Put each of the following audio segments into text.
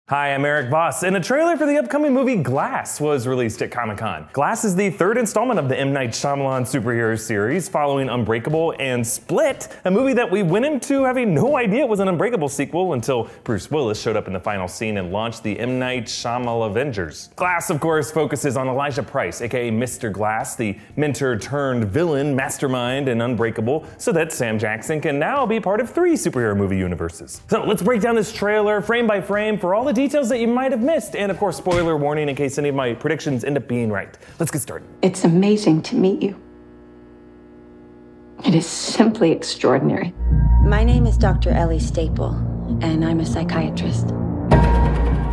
Hi, I'm Erik Voss, and a trailer for the upcoming movie Glass was released at Comic-Con. Glass is the third installment of the M. Night Shyamalan superhero series, following Unbreakable and Split, a movie that we went into having no idea was an Unbreakable sequel until Bruce Willis showed up in the final scene and launched the M. Night Shyamalan Avengers. Glass, of course, focuses on Elijah Price, aka Mr. Glass, the mentor-turned-villain mastermind in Unbreakable, so that Sam Jackson can now be part of 3 superhero movie universes. So let's break down this trailer frame by frame for all the details that you might have missed, and of course, spoiler warning in case any of my predictions end up being right. Let's get started. It's amazing to meet you. It is simply extraordinary. My name is Dr. Ellie Staple, and I'm a psychiatrist.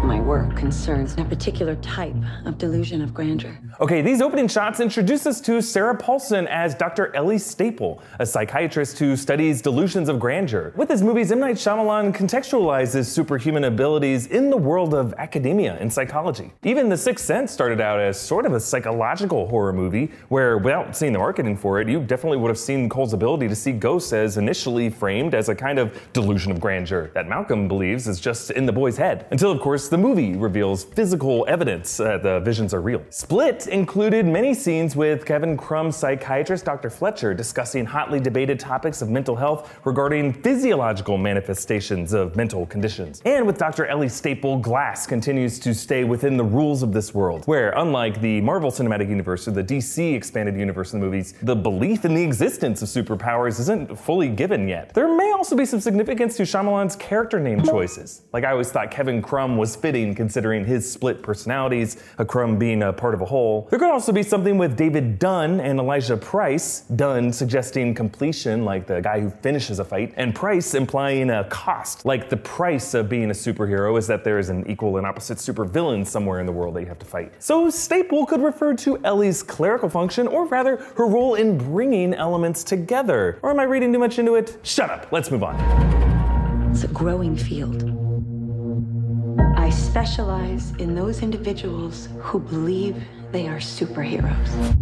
My work concerns a particular type of delusion of grandeur. Okay, these opening shots introduce us to Sarah Paulson as Dr. Ellie Staple, a psychiatrist who studies delusions of grandeur. With his movies, M. Night Shyamalan contextualizes superhuman abilities in the world of academia and psychology. Even The Sixth Sense started out as sort of a psychological horror movie, where without seeing the marketing for it, you definitely would have seen Cole's ability to see ghosts as initially framed as a kind of delusion of grandeur that Malcolm believes is just in the boy's head. Until, of course, the movie reveals physical evidence that the visions are real. Split included many scenes with Kevin Crumb's psychiatrist Dr. Fletcher discussing hotly debated topics of mental health regarding physiological manifestations of mental conditions. And with Dr. Ellie Staple, Glass continues to stay within the rules of this world, where unlike the Marvel Cinematic Universe or the DC expanded universe in the movies, the belief in the existence of superpowers isn't fully given yet. There may also be some significance to Shyamalan's character name choices. Like, I always thought Kevin Crumb was fitting considering his split personalities, a Crumb being a part of a whole. There could also be something with David Dunn and Elijah Price, Dunn suggesting completion, like the guy who finishes a fight, and Price implying a cost, like the price of being a superhero is that there is an equal and opposite supervillain somewhere in the world that you have to fight. So Staple could refer to Ellie's clerical function, or rather her role in bringing elements together. Or am I reading too much into it? Shut up, let's move on. It's a growing field. I specialize in those individuals who believe they are superheroes.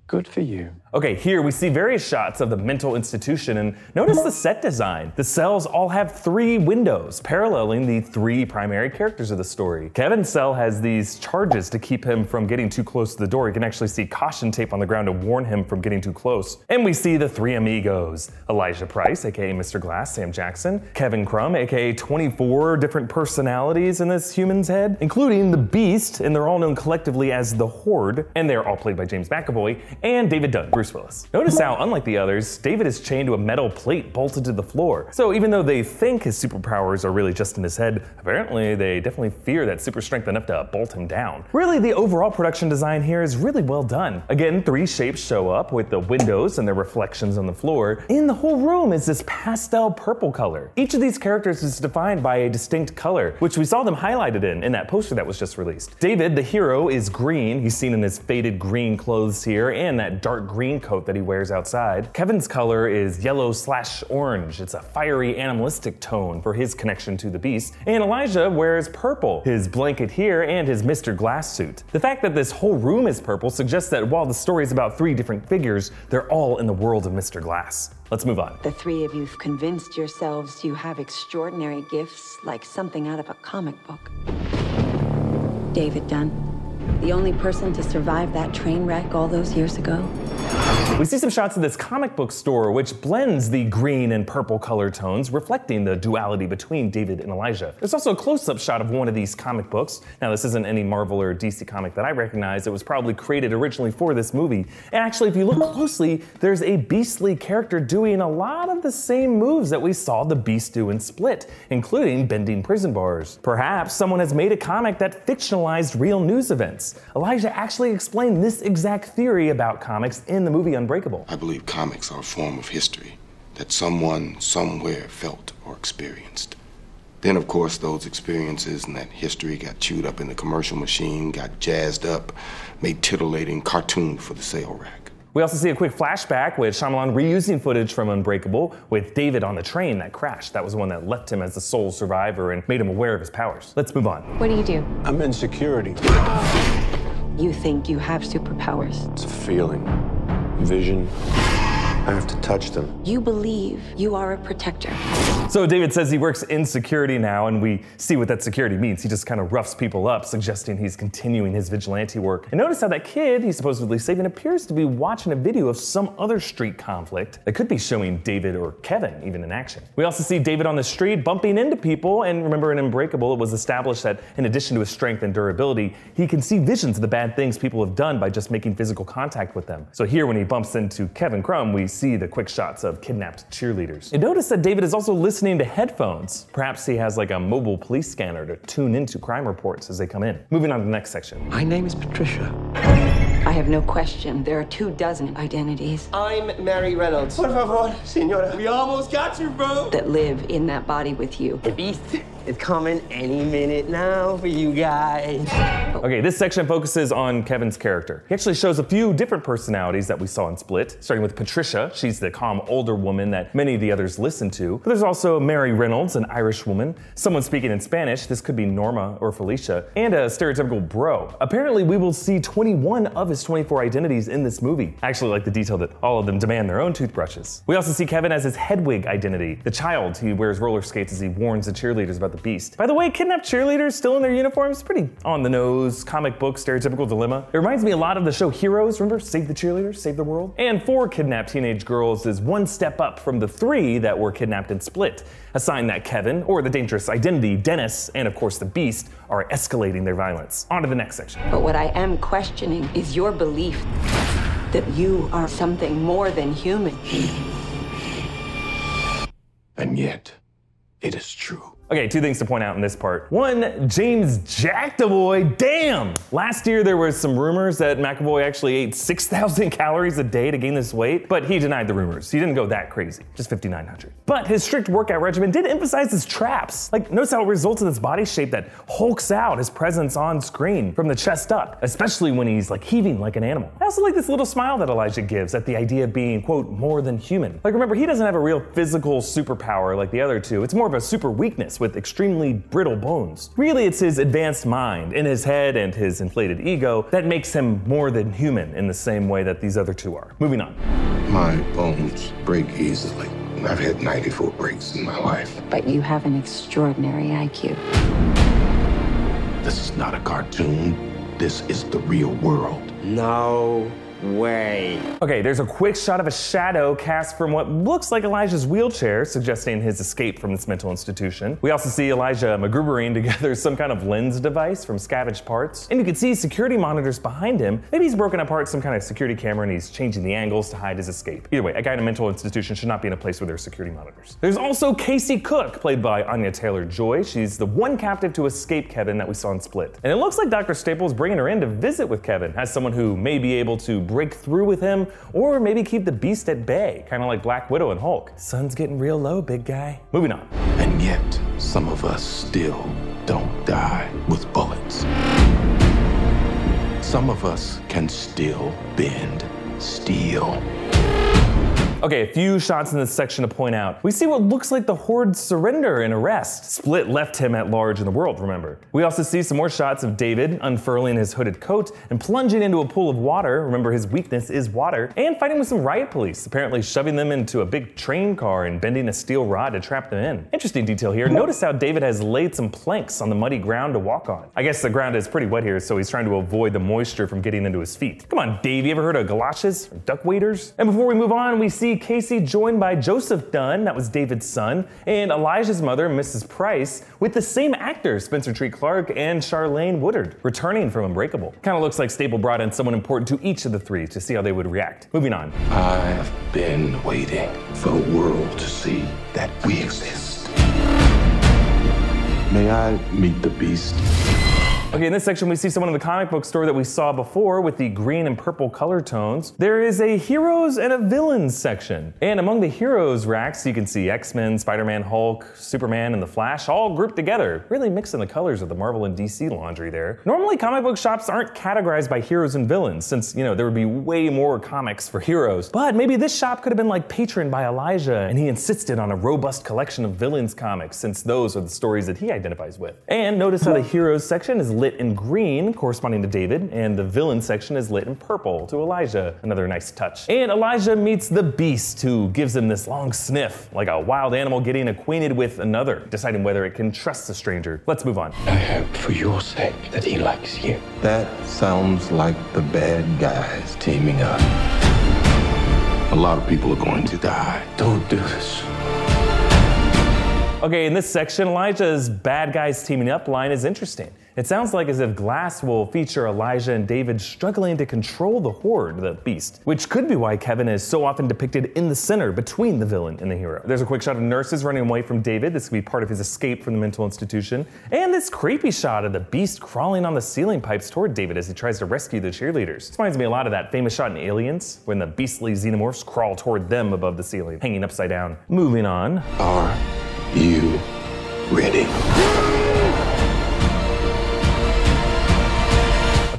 Good for you. Okay, here we see various shots of the mental institution, and notice the set design. The cells all have 3 windows, paralleling the 3 primary characters of the story. Kevin's cell has these charges to keep him from getting too close to the door. You can actually see caution tape on the ground to warn him from getting too close. And we see the 3 amigos, Elijah Price, aka Mr. Glass, Sam Jackson, Kevin Crumb, aka 24 different personalities in this human's head, including the Beast, and they're all known collectively as the Horde, and they're all played by James MacAvoy, and David Dunn, Bruce Willis. Notice how, unlike the others, David is chained to a metal plate bolted to the floor. So even though they think his superpowers are really just in his head, apparently they definitely fear that super strength enough to bolt him down. Really, the overall production design here is really well done. Again, 3 shapes show up with the windows and their reflections on the floor. And the whole room is this pastel purple color. Each of these characters is defined by a distinct color, which we saw them highlighted in that poster that was just released. David, the hero, is green. He's seen in his faded green clothes here and that dark green coat that he wears outside. Kevin's color is yellow/orange. It's a fiery animalistic tone for his connection to the Beast. And Elijah wears purple, his blanket here and his Mr. Glass suit. The fact that this whole room is purple suggests that while the story is about 3 different figures, they're all in the world of Mr. Glass. Let's move on. The 3 of you've convinced yourselves you have extraordinary gifts like something out of a comic book. David Dunn, the only person to survive that train wreck all those years ago. We see some shots of this comic book store, which blends the green and purple color tones, reflecting the duality between David and Elijah. There's also a close-up shot of one of these comic books. Now, this isn't any Marvel or DC comic that I recognize. It was probably created originally for this movie. And actually, if you look closely, there's a beastly character doing a lot of the same moves that we saw the Beast do in Split, including bending prison bars. Perhaps someone has made a comic that fictionalized real news events. Elijah actually explained this exact theory about comics in the movie Unbreakable. I believe comics are a form of history that someone somewhere felt or experienced. Then, of course, those experiences and that history got chewed up in the commercial machine, got jazzed up, made titillating cartoons for the sale rack. We also see a quick flashback with Shyamalan reusing footage from Unbreakable with David on the train that crashed. That was the one that left him as the sole survivor and made him aware of his powers. Let's move on. What do? I'm in security. You think you have superpowers? It's a feeling, vision, I have to touch them. You believe you are a protector. So David says he works in security now, and we see what that security means. He just kind of roughs people up, suggesting he's continuing his vigilante work. And notice how that kid he's supposedly saving appears to be watching a video of some other street conflict that could be showing David or Kevin even in action. We also see David on the street bumping into people, and remember in Unbreakable it was established that in addition to his strength and durability, he can see visions of the bad things people have done by just making physical contact with them. So here when he bumps into Kevin Crumb, we see the quick shots of kidnapped cheerleaders. And notice that David is also listening to headphones. Perhaps he has like a mobile police scanner to tune into crime reports as they come in. Moving on to the next section. My name is Patricia. I have no question there are 24 identities I'm Mary Reynolds. Por favor, senora. We almost got you, bro. that live in that body with you. The beast is coming any minute now for you guys. Okay, this section focuses on Kevin's character. He actually shows a few different personalities that we saw in Split, starting with Patricia. She's the calm older woman that many of the others listen to. But there's also Mary Reynolds, an Irish woman, someone speaking in Spanish, this could be Norma or Felicia, and a stereotypical bro. Apparently we will see 21 of his 24 identities in this movie. I actually like the detail that all of them demand their own toothbrushes. We also see Kevin as his Hedwig identity, the child who wears roller skates as he warns the cheerleaders about the beast. By the way, kidnapped cheerleaders still in their uniforms, pretty on the nose, comic book stereotypical dilemma. It reminds me a lot of the show Heroes, remember? Save the cheerleaders, save the world. And 4 kidnapped teenage girls is one step up from the 3 that were kidnapped in Split, a sign that Kevin, or the dangerous identity, Dennis, and of course the beast, are escalating their violence. On to the next section. But what I am questioning is your belief that you are something more than human. And yet, it is true. Okay, 2 things to point out in this part. 1, James Jackdaboy, damn! Last year there was some rumors that MacAvoy actually ate 6,000 calories a day to gain this weight, but he denied the rumors. He didn't go that crazy, just 5,900. But his strict workout regimen did emphasize his traps. Like, notice how it results in this body shape that hulks out his presence on screen from the chest up, especially when he's like heaving like an animal. I also like this little smile that Elijah gives at the idea of being, quote, more than human. Like, remember, he doesn't have a real physical superpower like the other 2. It's more of a super weakness with extremely brittle bones. Really, it's his advanced mind in his head and his inflated ego that makes him more than human in the same way that these other 2 are. Moving on. My bones break easily. I've had 94 breaks in my life. But you have an extraordinary IQ. This is not a cartoon. This is the real world. No way. Okay, there's a quick shot of a shadow cast from what looks like Elijah's wheelchair, suggesting his escape from this mental institution. We also see Elijah magoobering together some kind of lens device from scavenged parts. And you can see security monitors behind him. Maybe he's broken apart some kind of security camera and he's changing the angles to hide his escape. Either way, a guy in a mental institution should not be in a place where there are security monitors. There's also Casey Cook, played by Anya Taylor-Joy. She's the one captive to escape Kevin that we saw in Split. And it looks like Dr. Staple's bringing her in to visit with Kevin as someone who may be able to break through with him, or maybe keep the beast at bay, kind of like Black Widow and Hulk. Sun's getting real low, big guy. Moving on. And yet, some of us still don't die with bullets. Some of us can still bend steel. Okay, a few shots in this section to point out. We see what looks like the Horde's surrender and arrest. Split left him at large in the world, remember. We also see some more shots of David unfurling his hooded coat and plunging into a pool of water, remember his weakness is water, and fighting with some riot police, apparently shoving them into a big train car and bending a steel rod to trap them in. Interesting detail here, notice how David has laid some planks on the muddy ground to walk on. I guess the ground is pretty wet here, so he's trying to avoid the moisture from getting into his feet. Come on, Dave, you ever heard of galoshes or duck waders? And before we move on, we see Casey joined by Joseph Dunn, that was David's son, and Elijah's mother, Mrs. Price, with the same actors, Spencer Treat Clark and Charlene Woodard, returning from Unbreakable. Kinda looks like Staple brought in someone important to each of the 3 to see how they would react. Moving on. I've been waiting for the world to see that we exist. May I meet the beast? Okay, in this section we see someone in the comic book store that we saw before with the green and purple color tones. There is a heroes and a villains section. And among the heroes racks you can see X-Men, Spider-Man, Hulk, Superman, and the Flash all grouped together, really mixing the colors of the Marvel and DC laundry there. Normally comic book shops aren't categorized by heroes and villains since, you know, there would be way more comics for heroes. But maybe this shop could have been like patroned by Elijah and he insisted on a robust collection of villains comics since those are the stories that he identifies with. And notice how the heroes section is lit in green, corresponding to David, and the villain section is lit in purple to Elijah. Another nice touch. And Elijah meets the Beast, who gives him this long sniff, like a wild animal getting acquainted with another, deciding whether it can trust the stranger. Let's move on. I hope for your sake that he likes you. That sounds like the bad guys teaming up. A lot of people are going to die. Don't do this. Okay, in this section, Elijah's bad guys teaming up line is interesting. It sounds like as if Glass will feature Elijah and David struggling to control the Horde, the Beast, which could be why Kevin is so often depicted in the center between the villain and the hero. There's a quick shot of nurses running away from David. This could be part of his escape from the mental institution. And this creepy shot of the Beast crawling on the ceiling pipes toward David as he tries to rescue the cheerleaders. This reminds me a lot of that famous shot in Aliens, when the beastly xenomorphs crawl toward them above the ceiling, hanging upside down. Moving on. Are you ready?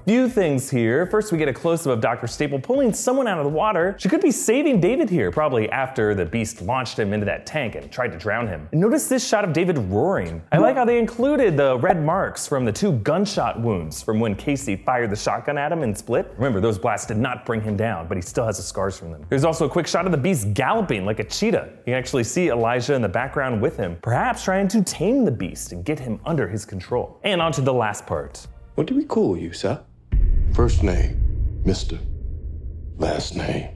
Few things here. First, we get a close-up of Dr. Staple pulling someone out of the water. She could be saving David here, probably after the Beast launched him into that tank and tried to drown him. And notice this shot of David roaring. I like how they included the red marks from the 2 gunshot wounds from when Casey fired the shotgun at him in Split. Remember, those blasts did not bring him down, but he still has the scars from them. There's also a quick shot of the Beast galloping like a cheetah. You can actually see Elijah in the background with him, perhaps trying to tame the Beast and get him under his control. And on to the last part. What do we call you, sir? First name, Mr. Last name,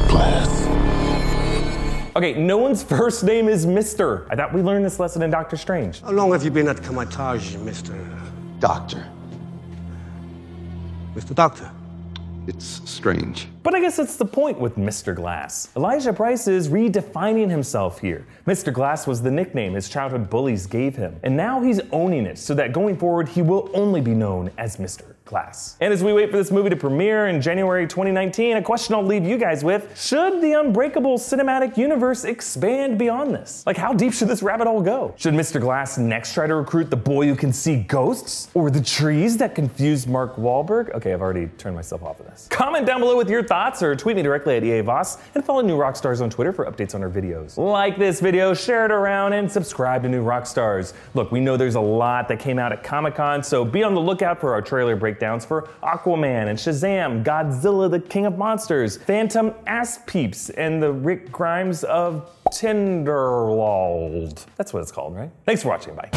Glass. Okay, no one's first name is Mr. I thought we learned this lesson in Doctor Strange. How long have you been at Kamatage, Mr. Doctor. Mr. Doctor? It's strange. But I guess that's the point with Mr. Glass. Elijah Price is redefining himself here. Mr. Glass was the nickname his childhood bullies gave him, and now he's owning it so that going forward he will only be known as Mr. Glass. And as we wait for this movie to premiere in January 2019, a question I'll leave you guys with: should the Unbreakable cinematic universe expand beyond this? Like, how deep should this rabbit hole go? Should Mr. Glass next try to recruit the boy who can see ghosts? Or the trees that confused Mark Wahlberg? Okay, I've already turned myself off of this. Comment down below with your thoughts, or tweet me directly at Erik Voss, and follow New Rockstars on Twitter for updates on our videos. Like this video, share it around, and subscribe to New Rockstars. Look, we know there's a lot that came out at Comic-Con, so be on the lookout for our trailer breakdowns for Aquaman and Shazam, Godzilla the King of Monsters, Phantom Ass Peeps, and the Rick Grimes of Tenderlold. That's what it's called, right? Thanks for watching, bye.